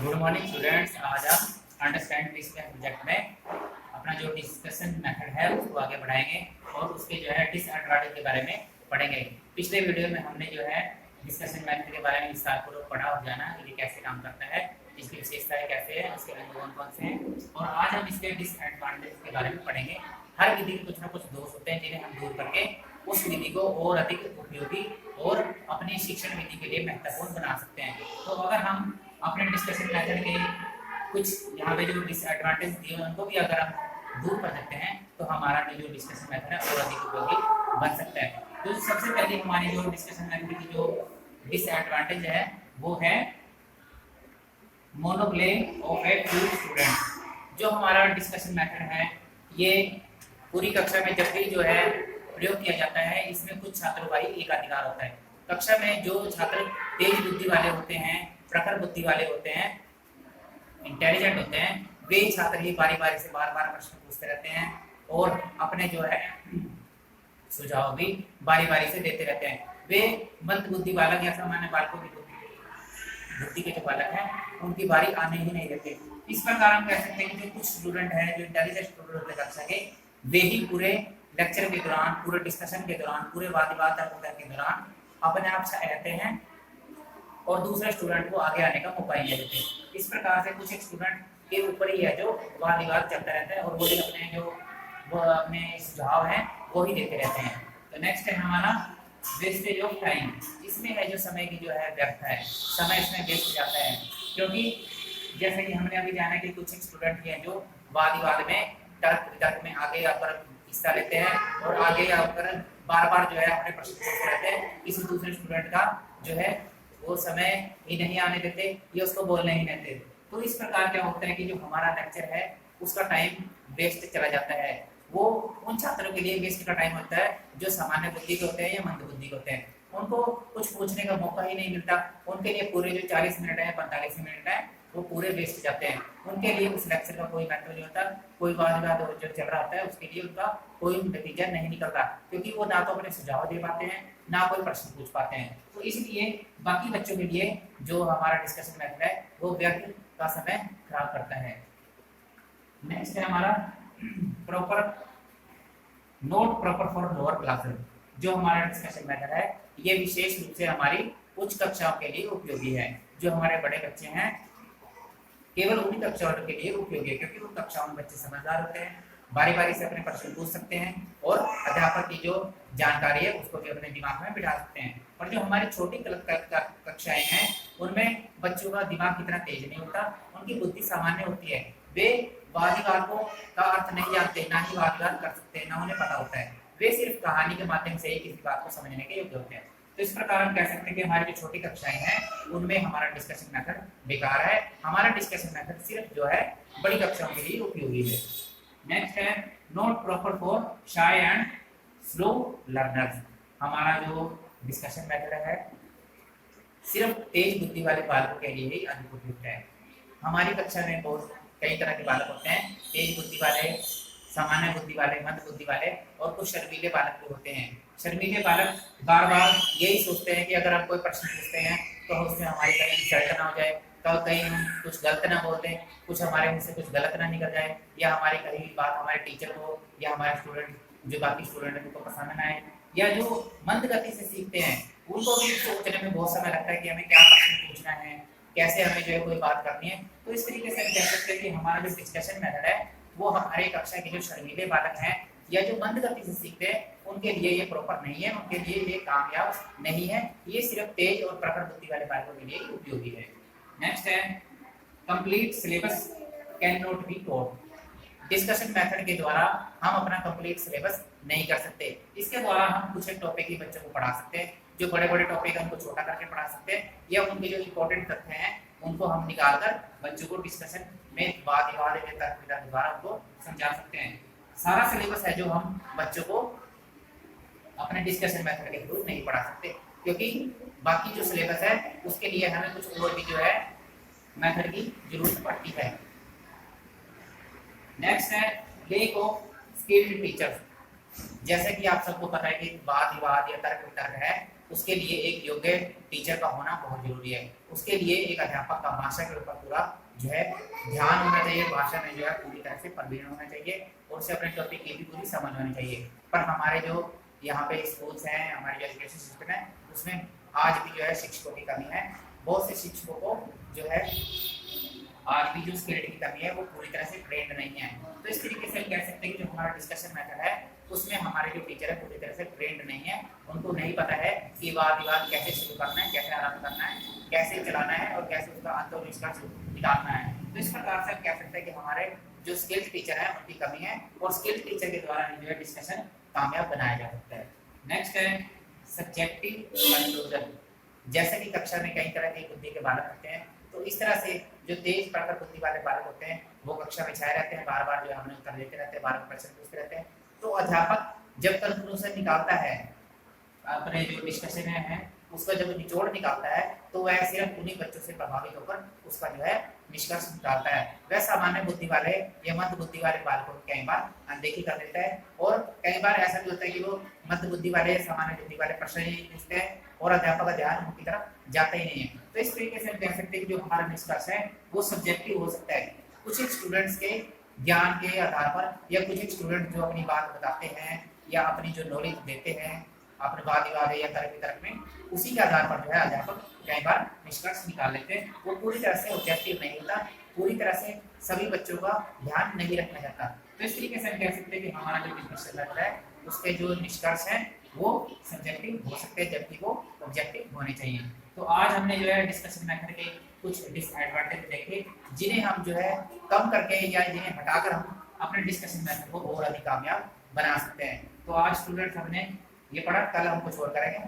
Good morning students. आज हम understand this subject में अपना जो डिस्कशन मेथड है उसको आगे बढ़ाएंगे और उसके जो है डिसएडवांटेज के बारे में पढ़ेंगे। पिछले वीडियो में हमने जो है डिस्कशन मेथड के बारे में विस्तारपूर्वक पढ़ा और जाना ये कैसे काम करता है, इसकी विशेषताएं कैसे है, उसके अंग कौन कौन से हैं, और आज हम इसके डिसएडवांटेज के बारे में पढ़ेंगे। हर विधि के कुछ ना कुछ दोष होते हैं जिन्हें हम दूर करके उस विधि को और अधिक उपयोगी और अपनी शिक्षण विधि के लिए महत्वपूर्ण बना सकते हैं। तो अगर हम अपने डिस्कशन मेथड के कुछ यहाँ पे जो डिसएडवांटेज दिए उनको भी अगर हम दूर कर सकते हैं तो हमारा जो डिस्कशन मेथड है और अधिक उपयोगी बन सकता है। तो सबसे पहले हमारी जो डिस्कशन मेथड की जो डिसएडवांटेज है वो है मोनोप्ले ऑफ ए फ्यू स्टूडेंट। जो हमारा डिस्कशन मेथड है ये पूरी कक्षा में जब भी जो है प्रयोग किया जाता है इसमें कुछ छात्रों का ही एकाधिकार होता है। कक्षा में जो छात्र तेज बुद्धि वाले होते हैं, प्रखर बुद्धि वाले होते हैं, इंटेलिजेंट होते हैं, वे छात्र ही बारी बारी से बार बार प्रश्न पूछते रहते हैं और अपने जो है सुझाव भी बारी बारी से देते रहते हैं। वे मंद बुद्धि बालक या सामान्य बालकों की बुद्धि के जो बालक हैं उनकी बारी आने ही नहीं देते। इस प्रकार हम कह सकते हैं कि जो कुछ स्टूडेंट हैं जो इंटेलिजेंट स्टूडेंट होते हैं कक्षा के, वे ही पूरे लेक्चर के दौरान, पूरे डिस्कशन के दौरान, पूरे वाद विवाद के दौरान अपने आप छाए रहते हैं और दूसरे स्टूडेंट को आगे आने का मौका ही नहीं देते। इस प्रकार से कुछ एक स्टूडेंट के ऊपर ही है जो वाद विवाद चलता रहता है और वो ही अपने सुझाव हैं वो ही देते रहते हैं। तो नेक्स्ट है हमारा वेस्टेज ऑफ टाइम। इसमें है जो समय की जो है व्यर्थ है, समय इसमें वेस्ट जाता है, क्योंकि जैसे कि हमने अभी जाना कि कुछ स्टूडेंट हैं जो वाद विवाद में तर्क वितर्क में आगे आकर हिस्सा लेते हैं और आगे आकर बार बार जो है अपने प्रश्न पूछते रहते हैं। किसी दूसरे स्टूडेंट का जो है वो समय ही नहीं आने देते या उसको बोलने ही नहीं देते। तो इस प्रकार क्या होता है कि जो हमारा लेक्चर है उसका टाइम वेस्ट चला जाता है। वो उन छात्रों के लिए वेस्ट का टाइम होता है जो सामान्य बुद्धि के होते हैं या मंद बुद्धि के होते हैं, उनको कुछ पूछने का मौका ही नहीं मिलता। उनके लिए पूरे जो 40 मिनट है, 45 मिनट है, वो पूरे वेस्ट जाते हैं। उनके लिए उस लेक्चर का कोई महत्व नहीं होता, कोई वाद विवाद जो चल रहा होता है उसके लिए उनका कोई नतीजा नहीं निकलता, क्योंकि वो ना तो अपने सुझाव दे पाते हैं ना कोई प्रश्न पूछ पाते हैं। तो इसलिए बाकी बच्चों के लिए जो हमारा डिस्कशन मेथड है वो व्यर्थ का समय खराब करता है। नेक्स्ट है हमारा proper note proper for lower classes. जो हमारा डिस्कशन मेथड है ये विशेष रूप से हमारी उच्च कक्षाओं के लिए उपयोगी है। जो हमारे बड़े बच्चे हैं केवल उन्हीं कक्षाओं के लिए उपयोगी है, क्योंकि उन कक्षाओं में बच्चे समझदार होते हैं, बारी बारी से अपने प्रश्न पूछ सकते हैं और अध्यापक की जो जानकारी है उसको भी अपने दिमाग में बिठा सकते हैं। और जो हमारी छोटी कक्षाएं हैं उनमें बच्चों का दिमाग इतना तेज नहीं होता, उनकी बुद्धि सामान्य होती है। वे वाद विवादों का अर्थ नहीं जानते, ना ही वाद विवाद कर सकते हैं, ना उन्हें पता होता है। वे सिर्फ कहानी के माध्यम से ही किसी बात को समझने के योग्य होते हैं। तो इस प्रकार हम कह सकते हैं कि हमारी जो छोटी कक्षाएं हैं उनमें हमारा डिस्कशन मेथड बेकार है। हमारा डिस्कशन मेथड सिर्फ जो है बड़ी कक्षाओं के लिए उपयोगी है। नेक्स्ट है note proper for shy and slow learners. हमारा जो डिस्कशन मेथड है सिर्फ तेज बुद्धि वाले बालकों के लिए ही अधिक उपयुक्त है। हमारी कक्षा में बहुत कई तरह के बालक होते हैं, तेज बुद्धि वाले, सामान्य बुद्धि वाले, मंद बुद्धि वाले और कुछ शर्मीले बालक भी होते हैं। शर्मीले बालक बार बार यही सोचते हैं कि अगर हम कोई प्रश्न पूछते हैं तो उसमें हमारी कहीं इंसल्ट ना हो जाए, तो कहीं हम कुछ गलत ना बोल दें, कुछ हमारे मुंह से कुछ गलत ना निकल जाए, या हमारी कही भी बात हमारे टीचर को या हमारे स्टूडेंट जो बाकी स्टूडेंट हैं उनको पसंद ना आए। या जो मंद गति से सीखते हैं उनको भी सोचने में बहुत समय लगता है कि हमें क्या प्रश्न पूछना है, कैसे हमें जो है कोई बात करनी है। तो इस तरीके से हम कह सकते हैं कि हमारा जो डिस्कशन मेथड है वो हमारे कक्षा के जो शर्मीले बालक हैं या जो मंद गति से सीखते हैं उनके लिए ये प्रॉपर नहीं है, उनके लिए ये कामयाब नहीं है। ये सिर्फ तेज और प्रखर बुद्धि वाले बालकों के लिए उपयोगी है। नेक्स्ट है complete syllabus can not be taught. Discussion method के द्वारा हम अपना कंप्लीट सिलेबस नहीं कर सकते। इसके द्वारा हम कुछ एक टॉपिक ही बच्चों को पढ़ा सकते हैं, जो बड़े बड़े टॉपिक है उनको छोटा करके पढ़ा सकते हैं, या उनके जो इंपॉर्टेंट तथ्य हैं उनको हम निकाल कर बच्चों को डिस्कशन में वाद विवाद के द्वारा उनको समझा सकते हैं। सारा सिलेबस है जो हम बच्चों को अपने डिस्कशन मेथड के थ्रू नहीं पढ़ा सकते, क्योंकि बाकी जो सिलेबस है उसके लिए हमें कुछ और भी जो है मेथड की जरूरत पड़ती है। नेक्स्ट है लेक ऑफ स्किल्ड टीचर्स। जैसे कि आप सबको पता है कि वाद विवाद या तर्क वितर्क है उसके लिए एक योग्य टीचर का होना बहुत जरूरी है। उसके लिए एक अध्यापक का भाषा के ऊपर पूरा जो है ध्यान होना चाहिए, भाषा में जो है पूरी तरह से प्रवीण होना चाहिए और उसे अपने टॉपिक की भी पूरी समझ होनी चाहिए। पर हमारे जो यहाँ पे स्कूल्स हैं, हमारे जो एजुकेशन सिस्टम है, उसमें आज भी जो है शिक्षकों की कमी है। बहुत से शिक्षकों को जो है आज भी जो स्किल्ड की कमी है वो पूरी तरह से ट्रेंड नहीं है। तो इस तरीके से हम कह सकते हैं कि जो हमारा डिस्कशन मेथड है उसमें हमारे जो टीचर है पूरी तरह से ट्रेंड नहीं है। उनको नहीं पता है कि वाद विवाद कैसे शुरू करना है, कैसे आरंभ करना है, कैसे चलाना है और कैसे उसका अंत और निष्कर्ष निकालना है। तो इस प्रकार से हम कह सकते हैं कि हमारे जो स्किल्ड टीचर है उनकी कमी है और स्किल्ड टीचर के द्वारा जो है डिस्कशन कामयाब बनाया जा सकता है। नेक्स्ट है सब्जेक्टिव कंक्लूजन। जैसे कि कक्षा में कई तरह के बुद्धि के बालक होते हैं, तो इस तरह से जो तेज पढ़कर बुद्धि वाले बालक होते हैं वो कक्षा में छाए रहते हैं, बार बार जो है हमें उत्तर देते रहते हैं, बार बार प्रश्न पूछते रहते हैं। तो अध्यापक जब कंक्लूजन निकालता है अपने जो डिस्कशन है उसका जब निचोड़ निकालता है तो वह सिर्फ उन्हीं बच्चों से प्रभावित होकर उसका जो है निष्कर्ष निकालता है। वह सामान्य बुद्धि वाले या मध्य बुद्धि वाले बालकों की कई बार अनदेखी कर देता है और कई बार ऐसा भी होता है कि वो मध्य बुद्धि वाले सामान्य बुद्धि वाले प्रश्न ही पूछते हैं और अध्यापक का ध्यान उनकी तरफ जाता ही नहीं है। तो इस तरीके से हम कह सकते हैं कि जो हमारा निष्कर्ष है वो सब्जेक्टिव हो सकता है। कुछ एक स्टूडेंट्स के ज्ञान के आधार पर या कुछ एक स्टूडेंट जो अपनी बात बताते हैं या अपनी जो नॉलेज देते हैं अपने वाद विवाद या तर्क वितर्क में, उसी के आधार पर जो है अध्यापक कई बार निष्कर्ष निकाल लेते हैं। वो पूरी तरह से ऑब्जेक्टिव नहीं होता, पूरी तरह से सभी बच्चों का ध्यान नहीं रखना चाहता। तो इस तरीके से हम कह सकते हैं कि हमारा जो डिस्कशन मेथड है उसके जो निष्कर्ष हैं वो सब्जेक्टिव हो सकते हैं जबकि वो ऑब्जेक्टिव होने चाहिए। तो आज हमने जो है डिस्कशन मेथड के कुछ डिसएडवांटेज देखे जिन्हें हम जो है कम करके या जिन्हें हटाकर हम अपने डिस्कशन मेथड को और अधिक कामयाब बना सकते हैं। तो आज स्टूडेंट्स हमने ये पढ़ा, कल हम कुछ और करेंगे।